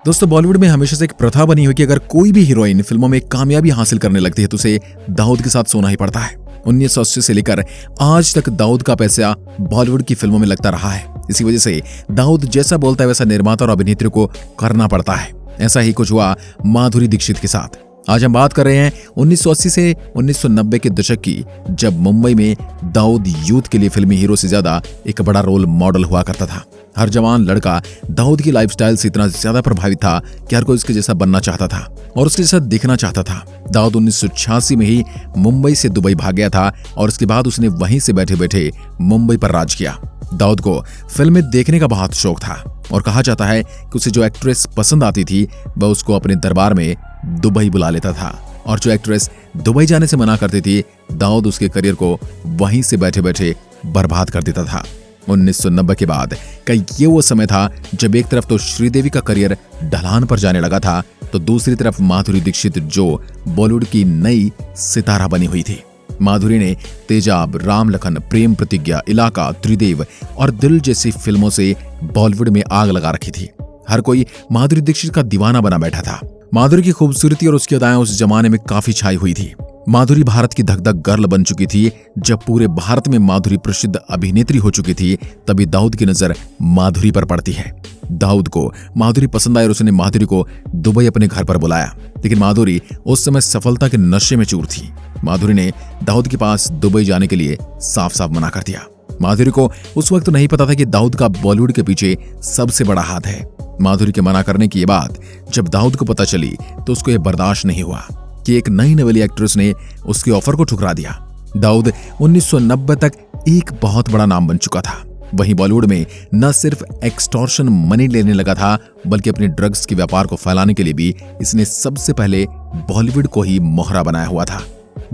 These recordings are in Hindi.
दोस्तों, बॉलीवुड में हमेशा से एक प्रथा बनी हुई कि अगर कोई भी हीरोइन फिल्मों में कामयाबी हासिल करने लगती है तो उसे दाऊद के साथ सोना ही पड़ता है। 1980 से लेकर आज तक दाऊद का पैसा बॉलीवुड की फिल्मों में लगता रहा है। इसी वजह से दाऊद जैसा बोलता है वैसा निर्माता और अभिनेत्री को करना पड़ता है। ऐसा ही कुछ हुआ माधुरी दीक्षित के साथ। आज हम बात कर रहे हैं 1980 से 1990 के दशक की, जब मुंबई में दाऊद यूथ के लिए फिल्मी हीरो से ज्यादा एक बड़ा रोल मॉडल हुआ करता था। हर जवान लड़का दाऊद की लाइफस्टाइल से इतना ज्यादा प्रभावित था कि हर कोई उसके जैसा बनना चाहता था और उसके जैसा दिखना चाहता था। दाऊद 1986 में ही मुंबई से दुबई भाग गया था और उसके बाद उसने वहीं से बैठे बैठे मुंबई पर राज किया। दाऊद को फिल्में देखने का बहुत शौक था और कहा जाता है कि उसे जो एक्ट्रेस पसंद आती थी वह उसको अपने दरबार में दुबई बुला लेता था, और जो एक्ट्रेस दुबई जाने से मना करती थी दाऊद उसके करियर को वहीं से बैठे बैठे बर्बाद कर देता था। 1990 के बाद का ये वो समय था जब एक तरफ तो श्रीदेवी का करियर ढलान पर जाने लगा था तो दूसरी तरफ माधुरी दीक्षित जो बॉलीवुड की नई सितारा बनी हुई थी। माधुरी ने तेजाब, राम लखन, प्रेम प्रतिज्ञा, इलाका, त्रिदेव और दिल जैसी फिल्मों से बॉलीवुड में आग लगा रखी थी। हर कोई माधुरी दीक्षित का दीवाना बना बैठा था। माधुरी की खूबसूरती और उसकी अदाएं उस जमाने में काफी छाई हुई थी। माधुरी भारत की धक धक गर्ल बन चुकी थी। जब पूरे भारत में माधुरी प्रसिद्ध अभिनेत्री हो चुकी थी तभी दाऊद की नजर माधुरी पर पड़ती है। दाऊद को माधुरी पसंद आई और उसने माधुरी को दुबई अपने घर पर बुलाया, लेकिन माधुरी उस समय सफलता के नशे में चूर थी। माधुरी ने दाऊद के पास दुबई जाने के लिए साफ साफ मना कर दिया। माधुरी को उस वक्त नहीं पता था कि दाऊद का बॉलीवुड के पीछे सबसे बड़ा हाथ है। माधुरी के मना करने की ये बात जब दाऊद को पता चली तो उसको ये बर्दाश्त नहीं हुआ कि एक नई नवेली एक्ट्रेस ने उसके ऑफर को ठुकरा दिया। दाऊद 1990 तक एक बहुत बड़ा नाम बन चुका था। वहीं बॉलीवुड में न सिर्फ एक्सटॉर्शन मनी लेने लगा था बल्कि अपने ड्रग्स के व्यापार को फैलाने के लिए भी इसने सबसे पहले बॉलीवुड को ही मोहरा बनाया हुआ था।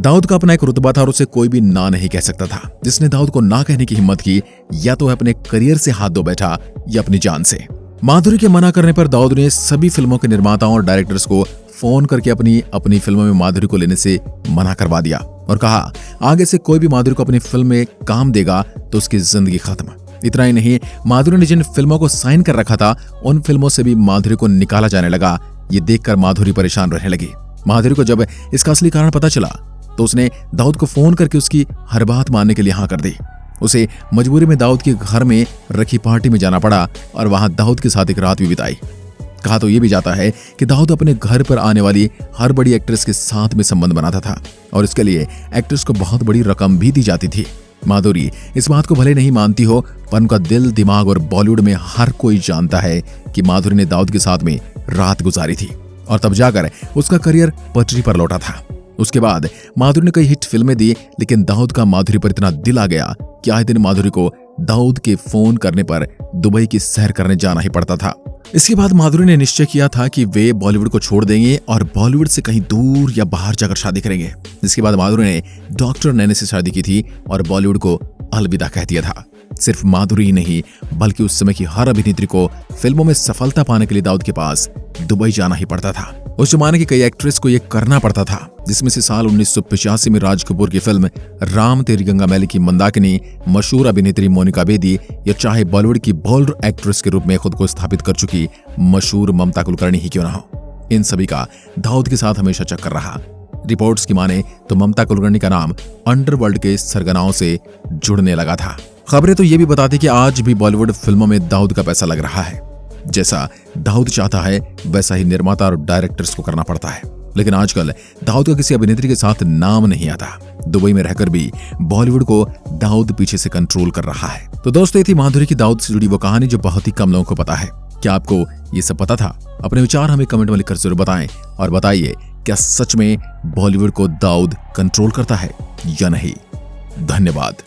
दाऊद का अपना एक रुतबा था और उसे कोई भी ना नहीं कह सकता था। जिसने दाऊद को ना कहने की हिम्मत की या तो अपने करियर से हाथ धो बैठा या अपनी जान से। माधुरी के मना करने पर दाऊद ने सभी फिल्मों के निर्माताओं और डायरेक्टर्स को फोन करके अपनी फिल्मों में माधुरी को लेने से मना करवा दिया और कहा आगे से कोई भी माधुरी को अपनी फिल्म में काम देगा तो उसकी जिंदगी खत्म। इतना ही नहीं, माधुरी ने जिन फिल्मों को साइन कर रखा था उन फिल्मों से भी माधुरी को निकाला जाने लगा। ये देखकर माधुरी परेशान रहने लगी। माधुरी को जब इसका असली कारण पता चला तो उसने दाऊद को फोन करके उसकी हर बात मानने के लिए हाँ कर दी। उसे मजबूरी में दाऊद के घर में रखी पार्टी में जाना पड़ा और वहां दाऊद के साथ एक रात भी बिताई। कहा तो ये भी जाता है कि दाऊद अपने घर पर आने वाली हर बड़ी एक्ट्रेस के साथ में संबंध बनाता था और इसके लिए एक्ट्रेस को बहुत बड़ी रकम भी दी जाती थी। माधुरी इस बात को भले नहीं मानती हो पर उनका दिल, दिमाग और बॉलीवुड में हर कोई जानता है कि माधुरी ने दाऊद के साथ में रात गुजारी थी और तब जाकर उसका करियर पटरी पर लौटा था। उसके बाद माधुरी ने कई हिट फिल्में दी, लेकिन दाऊद का माधुरी पर इतना दिल आ गया कि आए दिन माधुरी को दाऊद के फोन करने पर दुबई की सैर करने जाना ही पड़ता था। इसके बाद माधुरी ने निश्चय किया था कि वे बॉलीवुड को छोड़ देंगे और बॉलीवुड से कहीं दूर या बाहर जाकर शादी करेंगे। जिसके बाद माधुरी ने डॉक्टर नैने से शादी की थी और बॉलीवुड को अलविदा कह दिया था। सिर्फ माधुरी ही नहीं बल्कि उस समय की हर अभिनेत्री को फिल्मों में सफलता पाने के लिए दाऊद के पास दुबई जाना ही पड़ता था। उस जमाने की कई एक्ट्रेस को यह करना पड़ता था, जिसमें से साल 1985 में राज कपूर की फिल्म राम तेरी गंगा मैली की मंदाकिनी, मशहूर अभिनेत्री मोनिका बेदी या चाहे बॉलीवुड की बोल्ड एक्ट्रेस के रूप में खुद को स्थापित कर चुकी मशहूर ममता कुलकर्णी ही क्यों ना हो, इन सभी का दाऊद के साथ हमेशा चक्कर रहा। रिपोर्ट्स की माने तो ममता कुलकर्णी का नाम अंडरवर्ल्ड के सरगनाओं से जुड़ने लगा था। खबरें तो ये भी बताती कि आज भी बॉलीवुड फिल्मों में दाऊद का पैसा लग रहा है। जैसा दाऊद चाहता है वैसा ही निर्माता और डायरेक्टर्स को करना पड़ता है, लेकिन आजकल दाऊद का किसी अभिनेत्री के साथ नाम नहीं आता। दुबई में रहकर भी बॉलीवुड को दाऊद पीछे से कंट्रोल कर रहा है। तो दोस्तों, ये थी माधुरी की दाऊद से जुड़ी वो कहानी जो बहुत ही कम लोगों को पता है। क्या आपको ये सब पता था? अपने विचार हमें कमेंट में लिखकर जरूर बताएं और बताइए क्या सच में बॉलीवुड को दाऊद कंट्रोल करता है या नहीं। धन्यवाद।